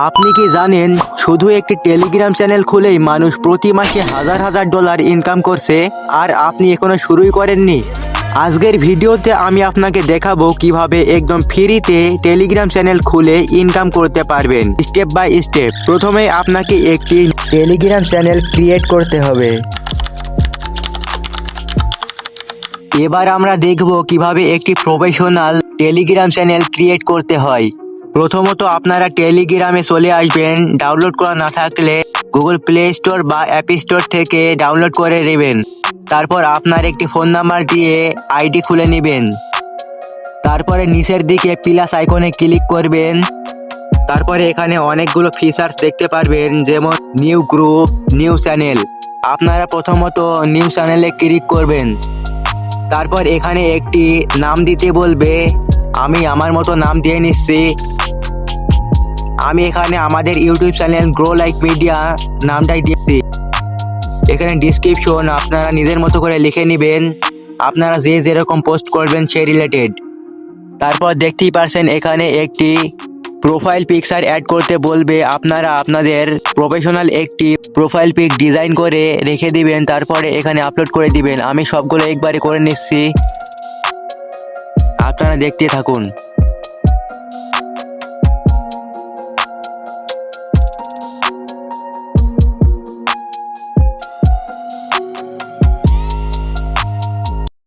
আপনি কি জানেন শুধু একটি টেলিগ্রাম চ্যানেল খুলেই মানুষ প্রতি মাসে হাজার হাজার ডলার ইনকাম করছে, আর আপনি এখনো শুরুই করেননি? আজকের ভিডিওতে আমি আপনাকে দেখাবো কিভাবে একদম ফ্রিতে টেলিগ্রাম চ্যানেল খুলে ইনকাম করতে পারবেন স্টেপ বাই স্টেপ। প্রথমে আপনাকে একটি টেলিগ্রাম চ্যানেল ক্রিয়েট করতে হবে। এবার আমরা দেখব কিভাবে একটি প্রফেশনাল টেলিগ্রাম চ্যানেল ক্রিয়েট করতে হয়। প্রথমত আপনারা টেলিগ্রামে চলে আসবেন। ডাউনলোড করা না থাকলে গুগল প্লে স্টোর বা অ্যাপ স্টোর থেকে ডাউনলোড করে নেবেন। তারপর আপনার একটি ফোন নাম্বার দিয়ে আইডি খুলে নেবেন। তারপরে নিচের দিকে প্লাস আইকনে ক্লিক করবেন। তারপরে এখানে অনেকগুলো ফিচার্স দেখতে পারবেন, যেমন নিউ গ্রুপ, নিউ চ্যানেল। আপনারা প্রথমত নিউ চ্যানেলে ক্লিক করবেন। তারপর এখানে একটি নাম দিতে বলবে। আমি আমার মতো নাম দিয়ে নিচ্ছি। আমি এখানে আমাদের YouTube channel grow like media নামটাই দিচ্ছি। এখানে ডিসক্রিপশন আপনারা নিজের মতো করে লিখে নেবেন, আপনারা যে যেরকম পোস্ট করবেন সে রিলেটেড। তারপর দেখতেই পারছেন এখানে একটি প্রোফাইল পিকচার অ্যাড করতে বলবে। আপনারা আপনাদের প্রফেশনাল একটি প্রোফাইল পিক ডিজাইন করে রেখে দিবেন, তারপরে এখানে আপলোড করে দিবেন। আমি সবগুলো একবারে করে নিচ্ছি, আপনারা দেখতে থাকুন।